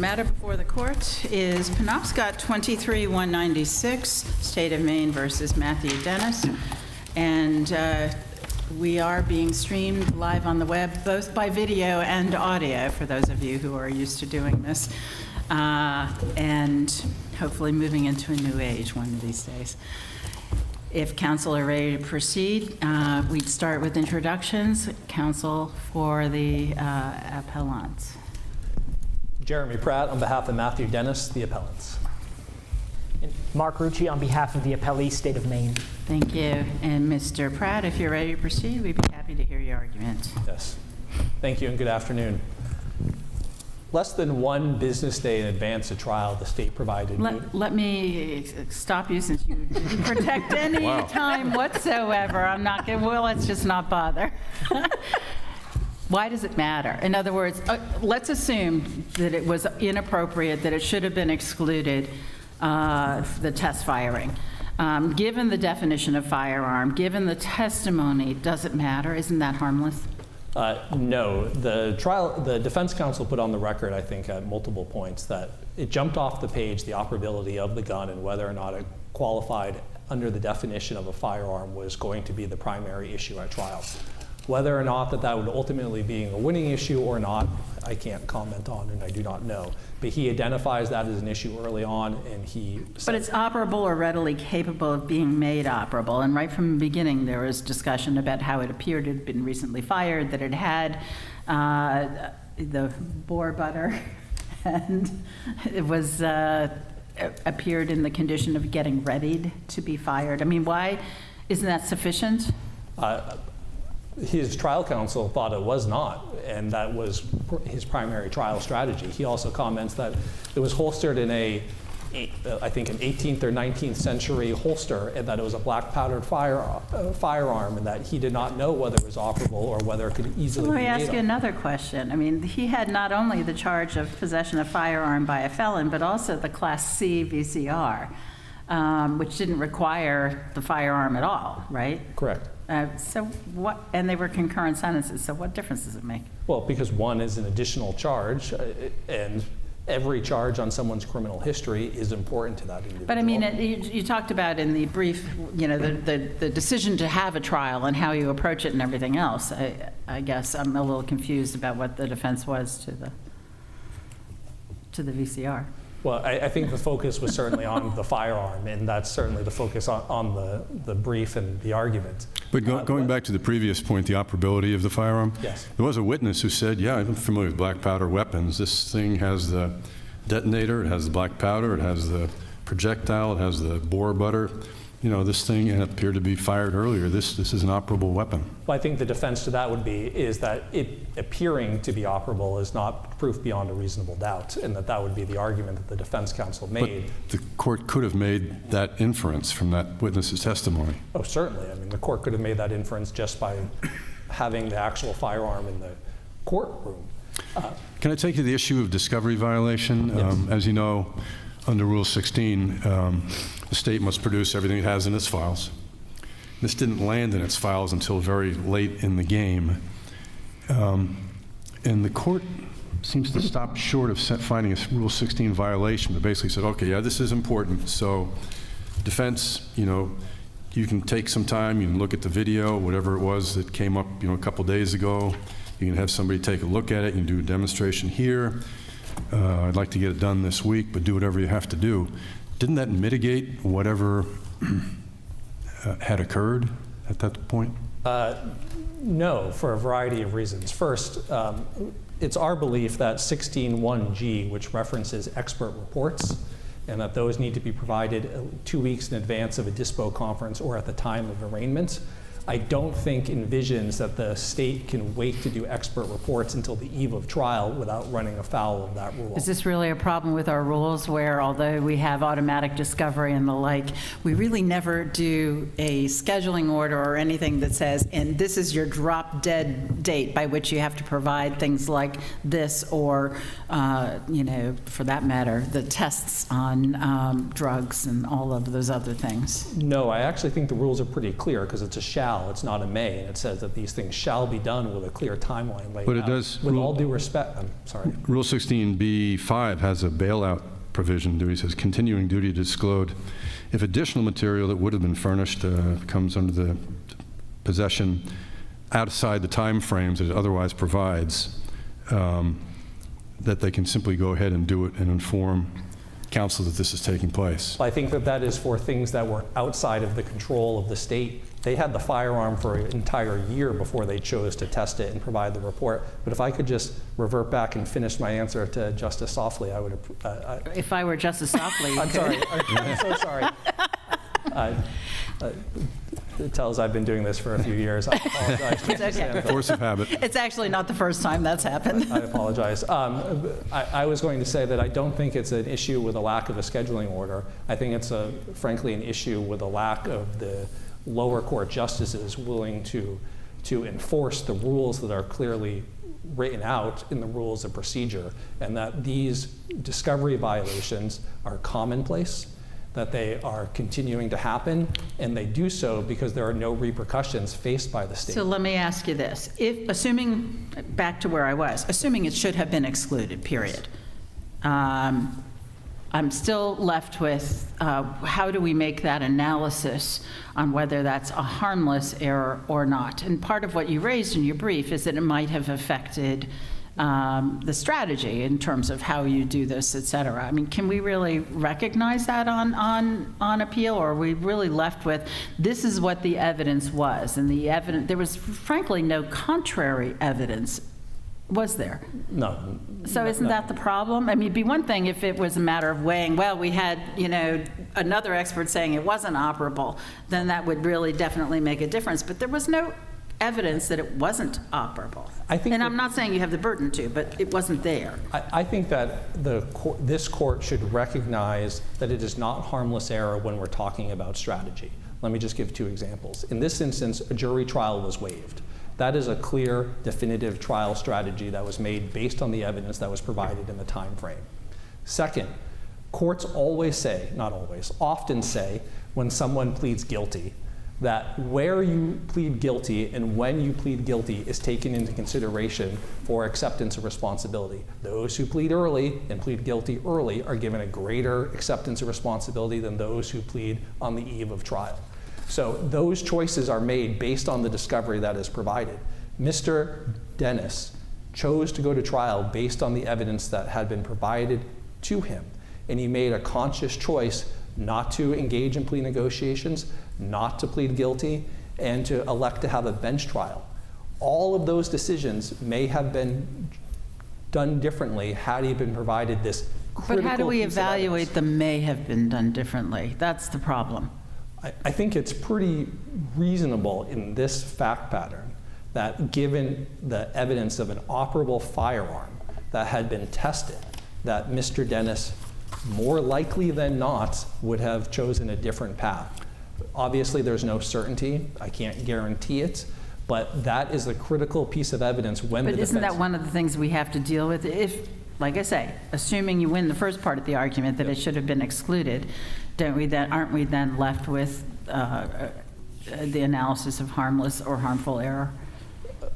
matter before the court is Penobscot 23-196, State of Maine versus Matthew Dennis. And we are being streamed live on the web, both by video and audio, for those of you who are used to doing this. And hopefully moving into a new age one of these days. If counsel are ready to proceed, we'd start with introductions. Counsel for the appellants. Jeremy Pratt on behalf of Matthew Dennis, the appellants. And Mark Rucci on behalf of the appellee, State of Maine. Thank you. And Mr. Pratt, if you're ready to proceed, we'd be happy to hear your argument. Yes. Thank you and good afternoon. Less than one business day in advance of trial, the state provided... Let me stop you since you didn't protect any time whatsoever. I'm not going to, well, let's just not bother. Why does it matter? In other words, let's assume that it was inappropriate, that it should have been excluded, the test firing. Given the definition of firearm, given the testimony, does it matter? Isn't that harmless? No. The defense counsel put on the record, I think, at multiple points that it jumped off the page, the operability of the gun and whether or not it qualified under the definition of a firearm was going to be the primary issue at trial. Whether or not that would ultimately be a winning issue or not, I can't comment on and I do not know. But he identifies that as an issue early on and he said, but it's operable or readily capable of being made operable. And right from the beginning there was discussion about how it appeared it had been recently fired, that it had the bore butter and it was appeared in the condition of getting readied to be fired. I mean, why isn't that sufficient? His trial counsel thought it was not, and that was his primary trial strategy. He also comments that it was holstered in I think an 18th or 19th century holster, and that it was a black powdered firearm, and that he did not know whether it was operable or whether it could easily be made. Let me ask you another question. I mean, he had not only the charge of possession of firearm by a felon, but also the Class C VCR, which didn't require the firearm at all, right? Correct. So what, and they were concurrent sentences, so what difference does it make? Well, because one is an additional charge, and every charge on someone's criminal history is important to that individual. But I mean, you talked about in the brief, you know, the decision to have a trial and how you approach it and everything else. I guess I'm a little confused about what the defense was to the VCR. Well, I think the focus was certainly on the firearm, and that's certainly the focus on the brief and the argument. But going back to the previous point, the operability of the firearm, yes. There was a witness who said, yeah, I'm familiar with black powder weapons. This thing has the detonator, it has the black powder, it has the projectile, it has the bore butter. You know, this thing appeared to be fired earlier. This is an operable weapon. Well, I think the defense to that would be is that it appearing to be operable is not proof beyond a reasonable doubt, and that would be the argument that the defense counsel made. But the court could have made that inference from that witness's testimony. Oh, certainly. I mean, the court could have made that inference just by having the actual firearm in the courtroom. Can I take you to the issue of discovery violation? Yes. As you know, under Rule 16, the state must produce everything it has in its files. This didn't land in its files until very late in the game. And the court seems to stop short of finding a Rule 16 violation, but basically said, okay, yeah, this is important. So defense, you know, you can take some time, you can look at the video, whatever it was that came up, you know, a couple days ago. You can have somebody take a look at it, you can do a demonstration here. I'd like to get it done this week, but do whatever you have to do. Didn't that mitigate whatever had occurred at that point? No, for a variety of reasons. First, it's our belief that 16(1)G, which references expert reports, and that those need to be provided 2 weeks in advance of a dispo conference or at the time of arraignment, I don't think envisions that the state can wait to do expert reports until the eve of trial without running afoul of that rule. Is this really a problem with our rules where, although we have automatic discovery and the like, we really never do a scheduling order or anything that says, and this is your drop dead date by which you have to provide things like this or, you know, for that matter, the tests on drugs and all of those other things? No, I actually think the rules are pretty clear because it's a shall shall, it's not a may, and it says that these things shall be done with a clear timeline laid But it out. does With rule- all due respect, I'm sorry. Rule 16B5 has a bailout provision. It says continuing duty to disclose if additional material that would have been furnished comes under the possession outside the time frames that it otherwise provides, that they can simply go ahead and do it and inform council that this is taking place. I think that that is for things that were outside of the control of the state. They had the firearm for an entire year before they chose to test it and provide the report. But if I could just revert back and finish my answer to Justice Softly, I would. If I were Justice Softly, I'm sorry. I'm so sorry. It tells I've been doing this for a few years. I apologize. It's okay. Force of habit. It's actually not the first time that's happened. I apologize. I was going to say that I don't think it's an issue with a lack of a scheduling order. I think it's frankly an issue with a lack of the lower court justices willing to enforce the rules that are clearly written out in the rules of procedure, and that these discovery violations are commonplace, that they are continuing to happen, and they do so because there are no repercussions faced by the state. So let me ask you this. If, assuming, back to where I was, assuming it should have been excluded, period, I'm still left with how do we make that analysis on whether that's a harmless error or not? And part of what you raised in your brief is that it might have affected the strategy in terms of how you do this, et cetera. I mean, can we really recognize that on appeal, or are we really left with this is what the evidence was? And the evidence, there was frankly no contrary evidence, was there? No. So isn't that the problem? I mean, it'd be one thing if it was a matter of weighing, well, we had, another expert saying it wasn't operable, then that would really definitely make a difference. But there was no evidence that it wasn't operable. And I'm not saying you have the burden to, but it wasn't there. I think that this court should recognize that it is not harmless error when we're talking about strategy. Let me just give two examples. In this instance, a jury trial was waived. That is a clear, definitive trial strategy that was made based on the evidence that was provided in the time frame. Second, courts always say, not always, often say, when someone pleads guilty, that where you plead guilty and when you plead guilty is taken into consideration for acceptance of responsibility. Those who plead early and plead guilty early are given a greater acceptance of responsibility than those who plead on the eve of trial. So those choices are made based on the discovery that is provided. Mr. Dennis chose to go to trial based on the evidence that had been provided to him, and he made a conscious choice not to engage in plea negotiations, not to plead guilty, and to elect to have a bench trial. All of those decisions may have been done differently had he been provided this critical But how do we piece of evaluate evidence. the may have been done differently? That's the problem. I think it's pretty reasonable in this fact pattern that given the evidence of an operable firearm that had been tested, that Mr. Dennis more likely than not would have chosen a different path. Obviously, there's no certainty. I can't guarantee it. But that is the critical piece of evidence when the But defense... isn't that one of the things we have to deal with? If, like I say, assuming you win the first part of the argument that it should have been excluded, aren't we then left with the analysis of harmless or harmful error?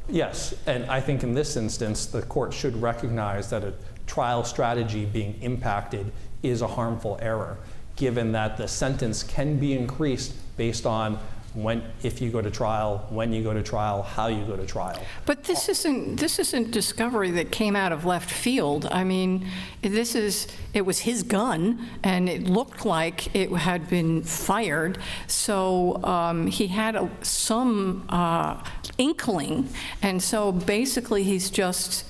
Yes, and I think in this instance, the court should recognize that a trial strategy being impacted is a harmful error, given that the sentence can be increased based on if you go to trial, when you go to trial, how you go to trial. But this isn't discovery that came out of left field. I mean, it was his gun, and it looked like it had been fired. So he had some inkling, and so basically he's just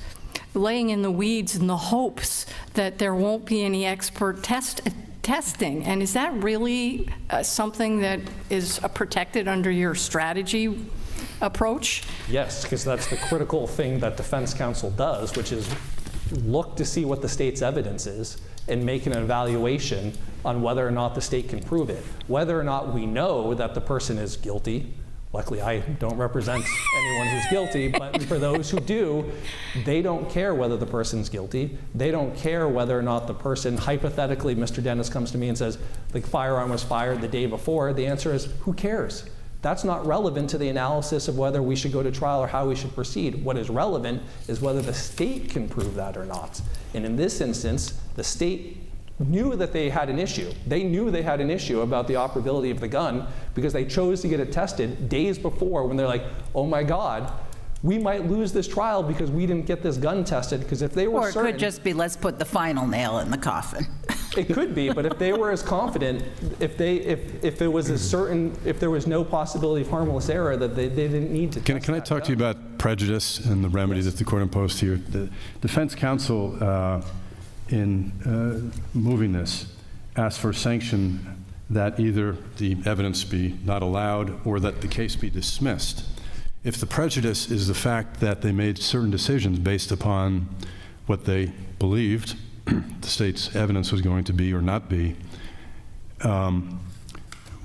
laying in the weeds in the hopes that there won't be any expert testing. And is that really something that is protected under your strategy approach? Yes, because that's the critical thing that defense counsel does, which is look to see what the state's evidence is and make an evaluation on whether or not the state can prove it. Whether or not we know that the person is guilty. Luckily, I don't represent anyone who's guilty, but for those who do, they don't care whether the person's guilty. They don't care whether or not the person, hypothetically, Mr. Dennis comes to me and says, the firearm was fired the day before. The answer is, who cares? That's not relevant to the analysis of whether we should go to trial or how we should proceed. What is relevant is whether the state can prove that or not. And in this instance, the state knew that they had an issue. They knew they had an issue about the operability of the gun because they chose to get it tested days before when they're like, oh my God, we might lose this trial because we didn't get this gun tested, because if they were Or it certain... could just be, let's put the final nail in the coffin. It could be, but if they were as confident, if it was as certain, if there was no possibility of harmless error, that they didn't need to test Can I that talk to you gun. about prejudice and the remedy that the court imposed here? The defense counsel, in moving this, asked for a sanction that either the evidence be not allowed or that the case be dismissed. If the prejudice is the fact that they made certain decisions based upon what they believed the state's evidence was going to be or not be,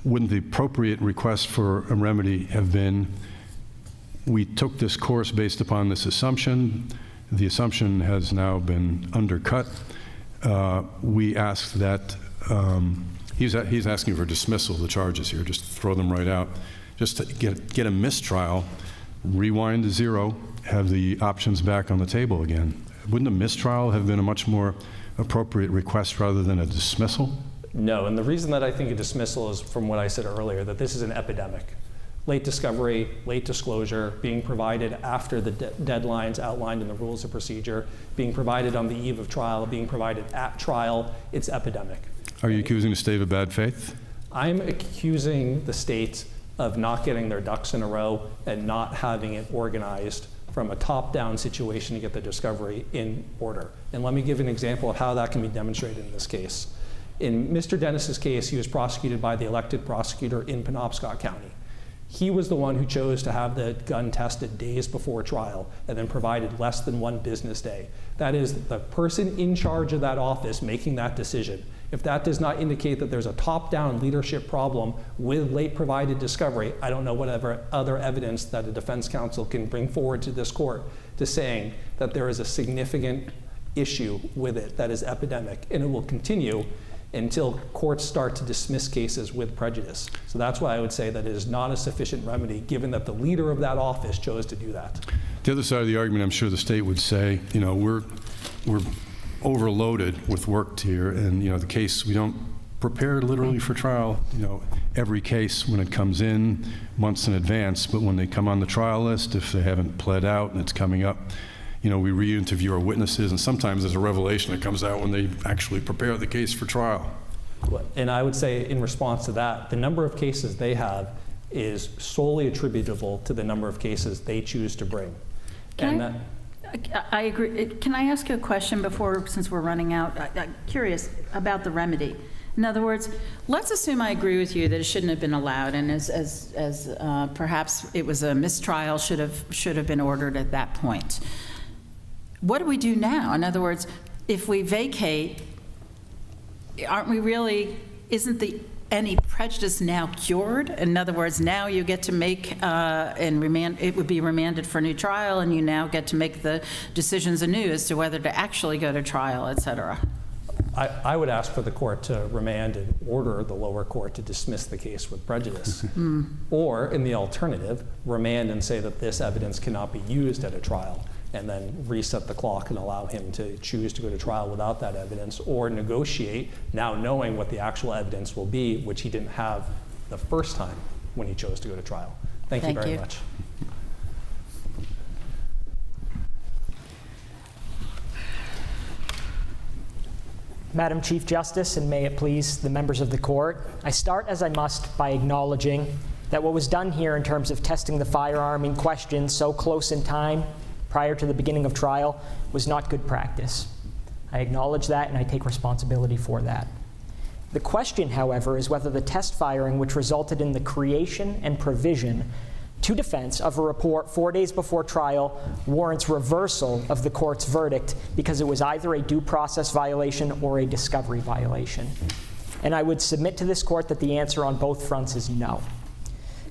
wouldn't the appropriate request for a remedy have been, we took this course based upon this assumption, the assumption has now been undercut, we ask that, he's asking for dismissal of the charges here, just throw them right out, just to get a mistrial, rewind to zero, have the options back on the table again. Wouldn't a mistrial have been a much more appropriate request rather than a dismissal? No, and the reason that I think a dismissal is from what I said earlier, that this is an epidemic. Late discovery, late disclosure, being provided after the deadlines outlined in the rules of procedure, being provided on the eve of trial, being provided at trial, it's epidemic. Are you accusing the state of bad faith? I'm accusing the state of not getting their ducks in a row and not having it organized from a top-down situation to get the discovery in order. And let me give an example of how that can be demonstrated in this case. In Mr. Dennis's case, he was prosecuted by the elected prosecutor in Penobscot County. He was the one who chose to have the gun tested days before trial and then provided less than one business day. That is the person in charge of that office making that decision. If that does not indicate that there's a top-down leadership problem with late provided discovery, I don't know whatever other evidence that a defense counsel can bring forward to this court to saying that there is a significant issue with it that is epidemic, and it will continue until courts start to dismiss cases with prejudice. So that's why I would say that it is not a sufficient remedy, given that the leader of that office chose to do that. The other side of the argument, I'm sure the state would say, you know, we're overloaded with work here, and, you know, the case, we don't prepare literally for trial, you know, every case when it comes in months in advance, but when they come on the trial list, if they haven't pled out and it's coming up, you know, we re-interview our witnesses, and sometimes there's a revelation that comes out when they actually prepare the case for trial. And I would say in response to that, the number of cases they have is solely attributable to the number of cases they choose to bring. I agree. Can I ask you a question before, since we're running out? I'm curious about the remedy. In other words, let's assume I agree with you that it shouldn't have been allowed, and as perhaps it was a mistrial, should have been ordered at that point. What do we do now? In other words, if we vacate, aren't we really, isn't any prejudice now cured? In other words, now you get to make and remand, it would be remanded for a new trial, and you now get to make the decisions anew as to whether to actually go to trial, et cetera. I would ask for the court to remand and order the lower court to dismiss the case with prejudice. Or, in the alternative, remand and say that this evidence cannot be used at a trial, and then reset the clock and allow him to choose to go to trial without that evidence, or negotiate, now knowing what the actual evidence will be, which he didn't have the first time when he chose to go to trial. Thank you very much. Madam Chief Justice, and may it please the members of the court, I start as I must by acknowledging that what was done here in terms of testing the firearm in question so close in time prior to the beginning of trial was not good practice. I acknowledge that, and I take responsibility for that. The question, however, is whether the test firing, which resulted in the creation and provision to defense of a report 4 days before trial, warrants reversal of the court's verdict because it was either a due process violation or a discovery violation. And I would submit to this court that the answer on both fronts is no.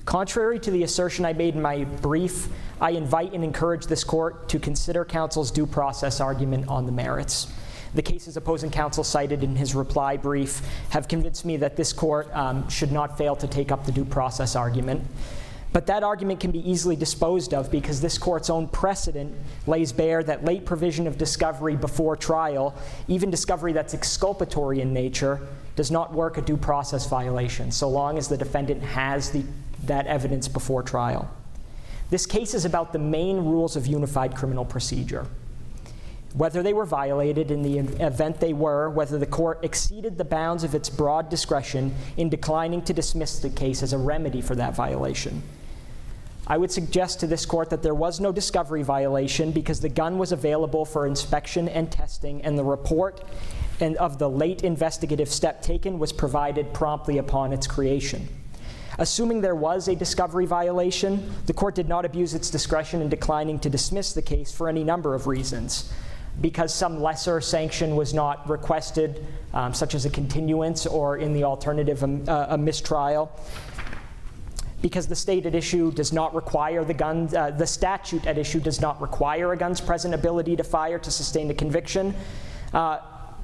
Contrary to the assertion I made in my brief, I invite and encourage this court to consider counsel's due process argument on the merits. The cases opposing counsel cited in his reply brief have convinced me that this court should not fail to take up the due process argument. But that argument can be easily disposed of because this court's own precedent lays bare that late provision of discovery before trial, even discovery that's exculpatory in nature, does not work a due process violation, so long as the defendant has that evidence before trial. This case is about the Maine rules of unified criminal procedure. Whether they were violated, in the event they were, whether the court exceeded the bounds of its broad discretion in declining to dismiss the case as a remedy for that violation. I would suggest to this court that there was no discovery violation because the gun was available for inspection and testing, and the report of the late investigative step taken was provided promptly upon its creation. Assuming there was a discovery violation, the court did not abuse its discretion in declining to dismiss the case for any number of reasons. Because some lesser sanction was not requested, such as a continuance or in the alternative, a mistrial. Because the state at issue does not require the statute at issue does not require a gun's present ability to fire to sustain a conviction.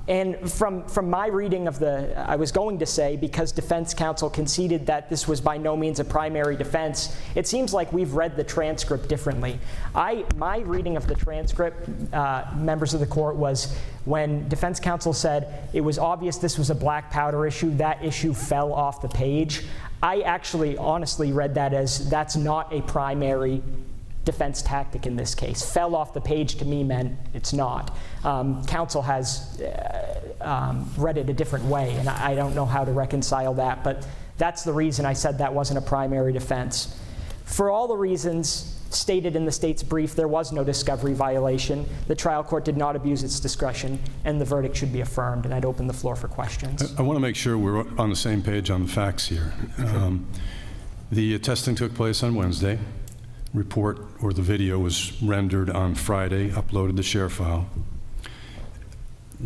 And from my reading of I was going to say, because defense counsel conceded that this was by no means a primary defense, it seems like we've read the transcript differently. My reading of the transcript, members of the court, was when defense counsel said it was obvious this was a black powder issue, that issue fell off the page. I actually honestly read that as that's not a primary defense tactic in this case. Fell off the page to me meant it's not. Counsel has read it a different way, and I don't know how to reconcile that, but that's the reason I said that wasn't a primary defense. For all the reasons stated in the state's brief, there was no discovery violation. The trial court did not abuse its discretion, and the verdict should be affirmed, and I'd open the floor for questions. I want to make sure we're on the same page on the facts here. The testing took place on Wednesday. Report or the video was rendered on Friday, uploaded to share file.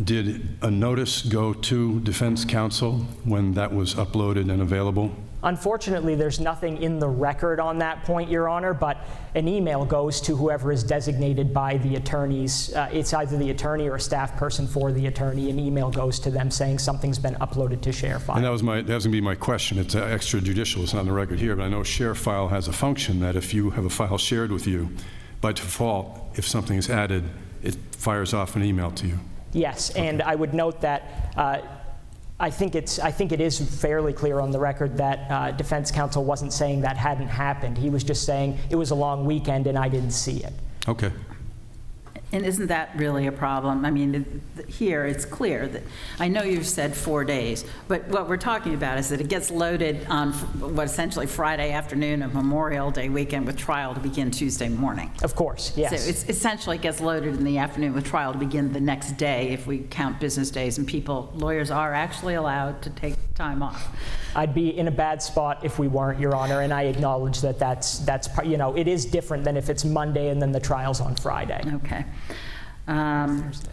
Did a notice go to defense counsel when that was uploaded and available? Unfortunately, there's nothing in the record on that point, Your Honor, but an email goes to whoever is designated by the attorneys. It's either the attorney or a staff person for the attorney. An email goes to them saying something's been uploaded to share file. And that was going to be my question. It's extrajudicial. It's not on the record here, but I know share file has a function that if you have a file shared with you, by default, if something is added, it fires off an email to you. Yes, okay. And I would note that I think it is fairly clear on the record that defense counsel wasn't saying that hadn't happened. He was just saying it was a long weekend and I didn't see it. Okay. And isn't that really a problem? I mean, here it's clear that, I know you've said 4 days, but what we're talking about is that it gets loaded on what essentially Friday afternoon of Memorial Day weekend with trial to begin Tuesday morning. Of course, yes. So it's essentially gets loaded in the afternoon with trial to begin the next day if we count business days, and lawyers are actually allowed to take time off. I'd be in a bad spot if we weren't, Your Honor, and I acknowledge that it is different than if it's Monday and then the trial's on Friday. Okay. Thursday.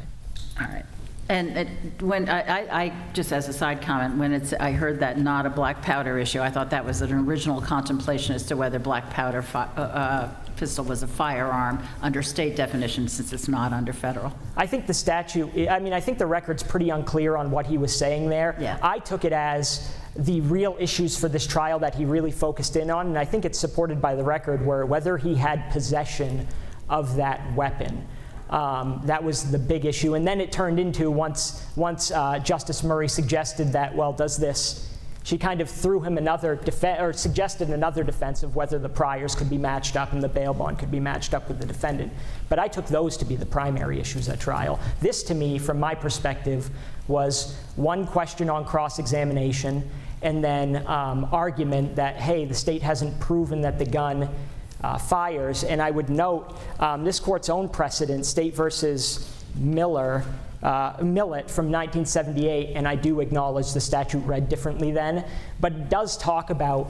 All right. And when I just as a side comment, when I heard that not a black powder issue, I thought that was an original contemplation as to whether black powder pistol was a firearm under state definition, since it's not under federal. I think the statute, I think the record's pretty unclear on what he was saying there. Yeah. I took it as the real issues for this trial that he really focused in on, and I think it's supported by the record, were whether he had possession of that weapon. That was the big issue. And then it turned into, once Justice Murray suggested that, well, she kind of threw him suggested another defense of whether the priors could be matched up and the bail bond could be matched up with the defendant. But I took those to be the primary issues at trial. This, to me, from my perspective, was one question on cross-examination and then argument that, hey, the state hasn't proven that the gun fires. And I would note this court's own precedent, State versus Millet from 1978, and I do acknowledge the statute read differently then, but it does talk about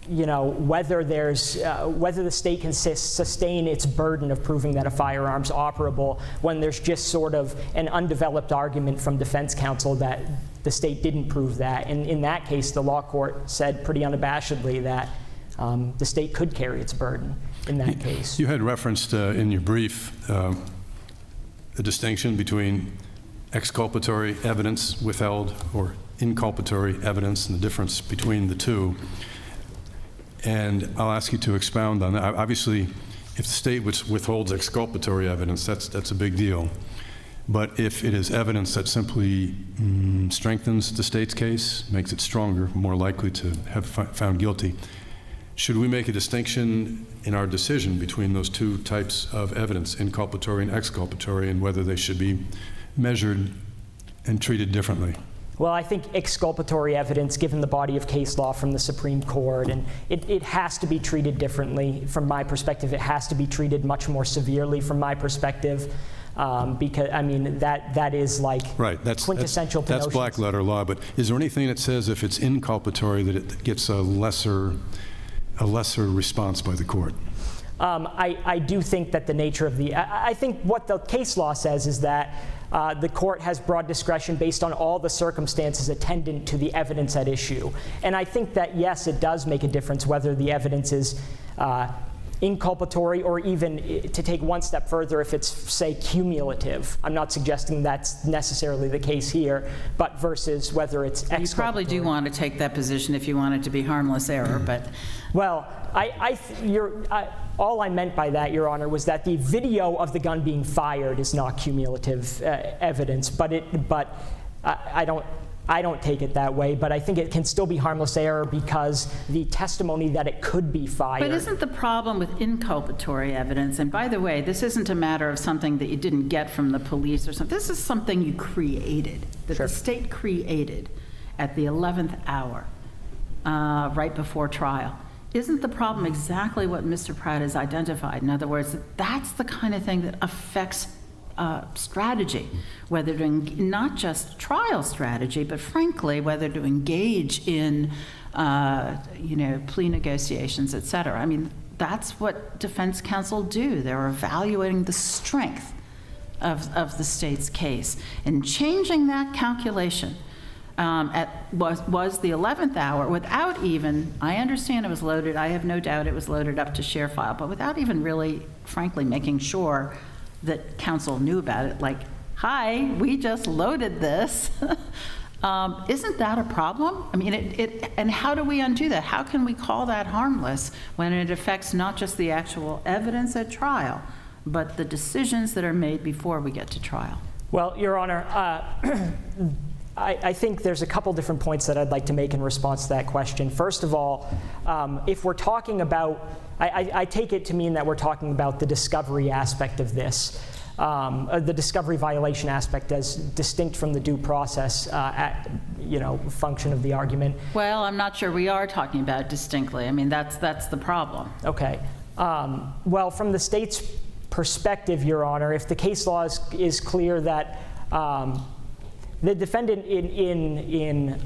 whether the state can sustain its burden of proving that a firearm's operable when there's just sort of an undeveloped argument from defense counsel that the state didn't prove that. And in that case, the law court said pretty unabashedly that the state could carry its burden in that case. You had referenced in your brief a distinction between exculpatory evidence withheld or inculpatory evidence and the difference between the two. And I'll ask you to expound on that. Obviously, if the state withholds exculpatory evidence, that's a big deal. But if it is evidence that simply strengthens the state's case, makes it stronger, more likely to have found guilty, should we make a distinction in our decision between those two types of evidence, inculpatory and exculpatory, and whether they should be measured and treated differently? Well, I think exculpatory evidence, given the body of case law from the Supreme Court, and it has to be treated differently from my perspective. It has to be treated much more severely from my perspective, because, I mean, that is like quintessential to That's notions. black letter law, but is there anything that says if it's inculpatory that it gets a lesser response by the court? I do think that the nature of I think what the case law says is that the court has broad discretion based on all the circumstances attendant to the evidence at issue. And I think that, yes, it does make a difference whether the evidence is inculpatory or even, to take one step further, if it's, say, cumulative. I'm not suggesting that's necessarily the case here, but versus whether it's exculpatory. You probably do want to take that position if you want it to be harmless error, but... Well, all I meant by that, Your Honor, was that the video of the gun being fired is not cumulative evidence, but I don't take it that way, but I think it can still be harmless error because the testimony that it could be fired. But isn't the problem with inculpatory evidence, and by the way, this isn't a matter of something that you didn't get from the police or something, this is something you created, that Sure. the state created at the 11th hour, right before trial. Isn't the problem exactly what Mr. Pratt has identified? In other words, that's the kind of thing that affects strategy, whether to, not just trial strategy, but frankly, whether to engage in, plea negotiations, et cetera. I mean, that's what defense counsel do. They're evaluating the strength of the state's case. And changing that calculation was the 11th hour without even, I understand it was loaded, I have no doubt it was loaded up to share file, but without even really, frankly, making sure that counsel knew about it, like, hi, we just loaded this. Isn't that a problem? I mean, and how do we undo that? How can we call that harmless when it affects not just the actual evidence at trial, but the decisions that are made before we get to trial? Well, Your Honor, I think there's a couple different points that I'd like to make in response to that question. First of all, if we're talking about, I take it to mean that we're talking about the discovery aspect of this, the discovery violation aspect as distinct from the due process function of the argument. Well, I'm not sure we are talking about it distinctly. I mean, that's the problem. Okay. Well, from the state's perspective, Your Honor, if the case law is clear that the defendant in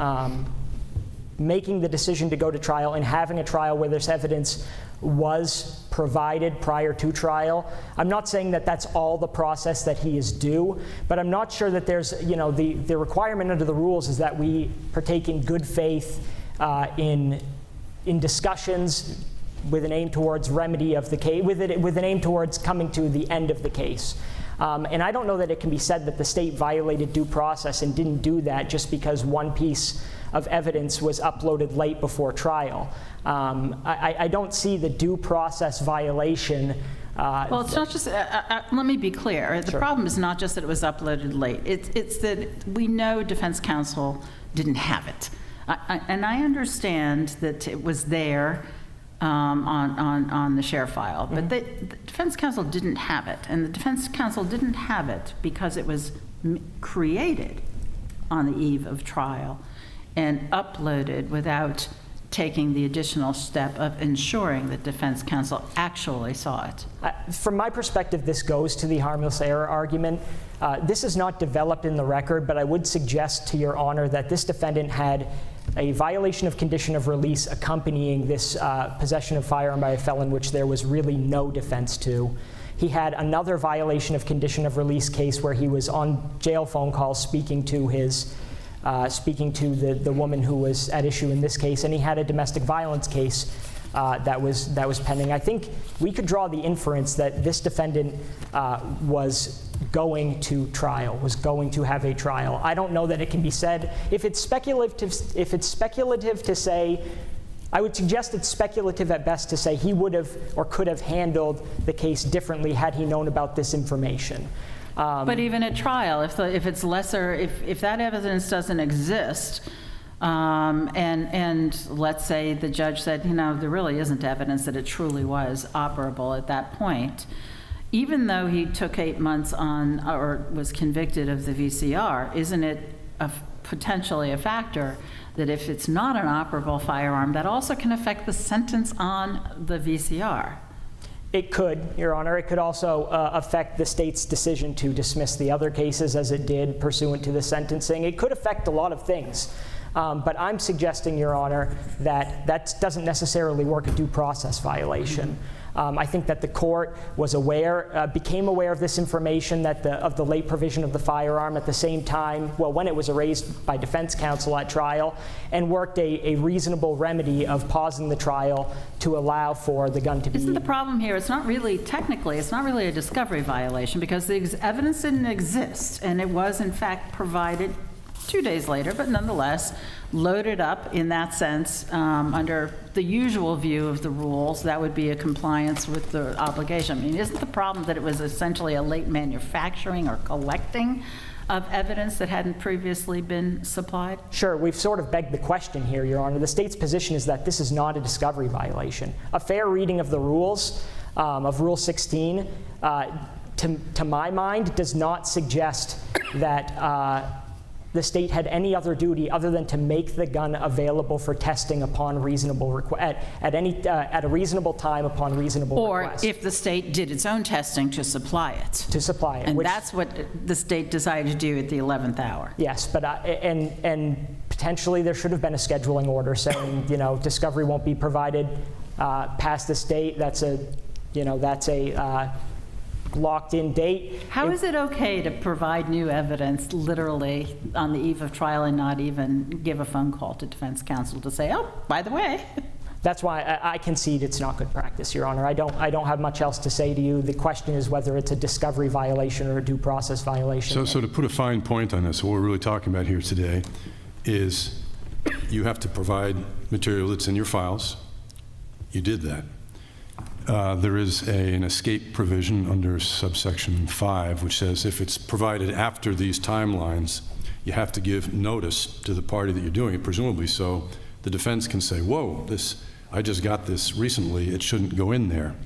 making the decision to go to trial and having a trial where this evidence was provided prior to trial, I'm not saying that that's all the process that he is due, but I'm not sure that there's, the requirement under the rules is that we partake in good faith in discussions with an aim towards remedy of the case, with an aim towards coming to the end of the case. And I don't know that it can be said that the state violated due process and didn't do that just because one piece of evidence was uploaded late before trial. I don't see the due process violation. Well, it's not just, let me be clear. The Sure. problem is not just that it was uploaded late. It's that we know defense counsel didn't have it. And I understand that it was there on the share file, but the defense counsel didn't have it. And the defense counsel didn't have it because it was created on the eve of trial and uploaded without taking the additional step of ensuring that defense counsel actually saw it. From my perspective, this goes to the harmless error argument. This is not developed in the record, but I would suggest to Your Honor that this defendant had a violation of condition of release accompanying this possession of firearm by a felon, which there was really no defense to. He had another violation of condition of release case where he was on jail phone calls speaking to the woman who was at issue in this case, and he had a domestic violence case that was pending. I think we could draw the inference that this defendant was going to trial, was going to have a trial. I don't know that it can be said. If it's speculative to say, I would suggest it's speculative at best to say he would have or could have handled the case differently had he known about this information. But even at trial, if it's lesser, if that evidence doesn't exist, and let's say the judge said, there really isn't evidence that it truly was operable at that point, even though he took 8 months on or was convicted of the VCR, isn't it potentially a factor that if it's not an operable firearm, that also can affect the sentence on the VCR? It could, Your Honor. It could also affect the state's decision to dismiss the other cases as it did pursuant to the sentencing. It could affect a lot of things. But I'm suggesting, Your Honor, that doesn't necessarily work a due process violation. I think that the court was became aware of this information, of the late provision of the firearm at the same time, when it was raised by defense counsel at trial, and worked a reasonable remedy of pausing the trial to allow for the gun to be... Isn't the problem here, it's not really a discovery violation, because the evidence didn't exist, and it was in fact provided 2 days later, but nonetheless loaded up in that sense under the usual view of the rules. That would be a compliance with the obligation. I mean, isn't the problem that it was essentially a late manufacturing or collecting of evidence that hadn't previously been supplied? Sure, we've sort of begged the question here, Your Honor. The state's position is that this is not a discovery violation. A fair reading of the rules, of Rule 16, to my mind, does not suggest that the state had any other duty other than to make the gun available for testing upon reasonable at a reasonable time upon reasonable request. Or if the state did its own testing to supply it. To supply it. And that's what the state decided to do at the 11th hour. Yes, but and potentially there should have been a scheduling order saying, discovery won't be provided past this date. That's a locked-in date. How is it okay to provide new evidence literally on the eve of trial and not even give a phone call to defense counsel to say, oh, by the way? That's why I concede it's not good practice, Your Honor. I don't have much else to say to you. The question is whether it's a discovery violation or a due process violation. So to put a fine point on this, what we're really talking about here today is you have to provide material that's in your files. You did that. There is an escape provision under subsection 5, which says if it's provided after these timelines, you have to give notice to the party that you're doing it, presumably so the defense can say, whoa, I just got this recently, it shouldn't go in there.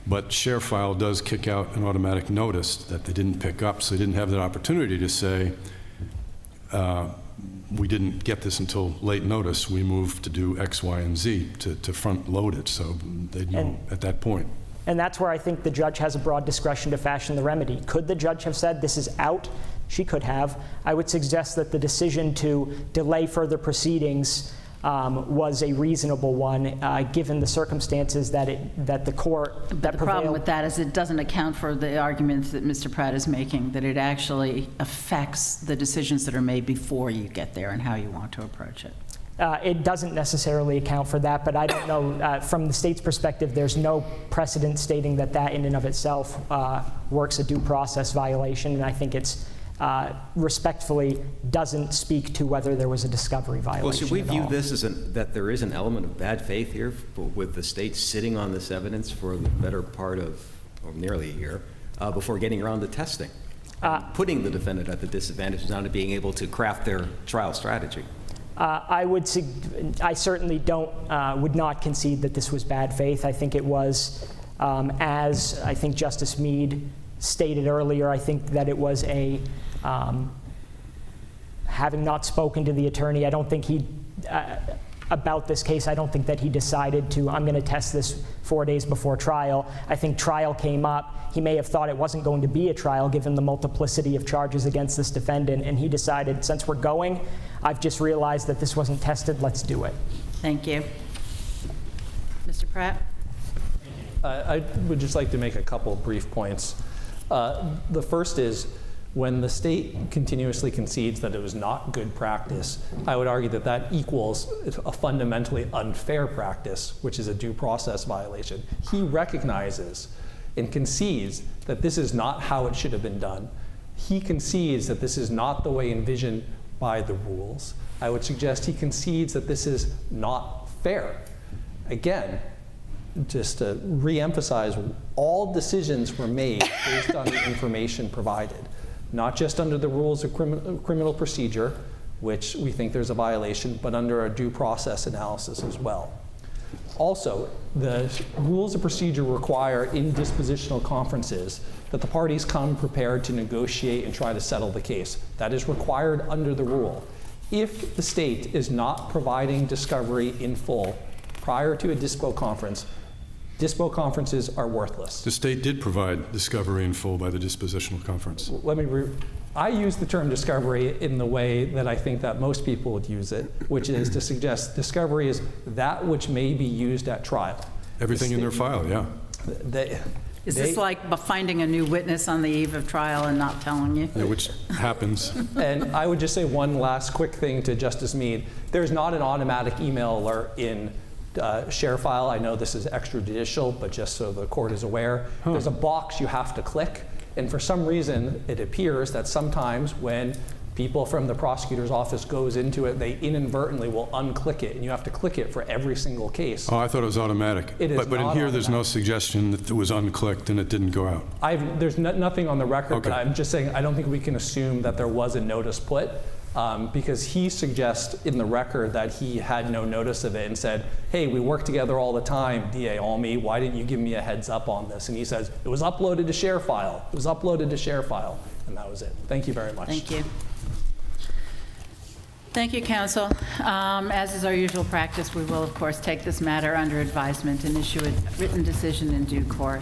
But ShareFile does kick out an automatic notice that they didn't pick up, so they didn't have that opportunity to say, we didn't get this until late notice. We moved to do X, Y, and Z to front load it, so they'd know at that point. And that's where I think the judge has a broad discretion to fashion the remedy. Could the judge have said this is out? She could have. I would suggest that the decision to delay further proceedings was a reasonable one, given the circumstances that the court that The problem with that is it doesn't account for the arguments that Mr. Pratt is making, that it actually affects the decisions that are made before you get there and how you want to approach it. It doesn't necessarily account for that, but I don't know, from the state's perspective, there's no precedent stating that in and of itself works a due process violation, and I think it's respectfully doesn't speak to whether there was a discovery violation. Well, should we view this as that there is an element of bad faith here with the state sitting on this evidence for the better part of nearly a year before getting around to testing, putting the defendant at the disadvantage of not being able to craft their trial strategy? I certainly would not concede that this was bad faith. I think it was, as I think Justice Meade stated earlier, I think that it was having not spoken to the attorney, I don't think about this case, I don't think that he decided I'm going to test this 4 days before trial. I think trial came up. He may have thought it wasn't going to be a trial given the multiplicity of charges against this defendant, and he decided, since we're going, I've just realized that this wasn't tested, let's do it. Thank you. Mr. Pratt? I would just like to make a couple brief points. The first is, When the state continuously concedes that it was not good practice, I would argue that that equals a fundamentally unfair practice, which is a due process violation. He recognizes and concedes that this is not how it should have been done. He concedes that this is not the way envisioned by the rules. I would suggest he concedes that this is not fair. Again, just to re-emphasize, all decisions were made based on the information provided, not just under the rules of criminal procedure, which we think there's a violation, but under a due process analysis as well. Also, the rules of procedure require in dispositional conferences that the parties come prepared to negotiate and try to settle the case. That is required under the rule. If the state is not providing discovery in full prior to a dispo conference, dispo conferences are worthless. The state did provide discovery in full by the dispositional conference. I use the term discovery in the way that I think that most people would use it, which is to suggest discovery is that which may be used at trial. Everything in their file, yeah. Is this like finding a new witness on the eve of trial and not telling you? Yeah, which happens. And I would just say one last quick thing to Justice Mead. There's not an automatic email alert in share file. I know this is extrajudicial, but just so the court is aware, there's a box you have to click. And for some reason, it appears that sometimes when people from the prosecutor's office goes into it, they inadvertently will unclick it, and you have to click it for every single case. Oh, I thought it was automatic. It is but in not here, there's no automatic. suggestion that it was unclicked and it didn't go out. There's nothing on the record, Okay. but I'm just saying I don't think we can assume that there was a notice put, because he suggests in the record that he had no notice of it and said, hey, we work together all the time, DA Almy, why didn't you give me a heads up on this? And he says, it was uploaded to share file. It was uploaded to share file, and that was it. Thank you very much. Thank you. Thank you, counsel. As is our usual practice, we will, of course, take this matter under advisement and issue a written decision in due course.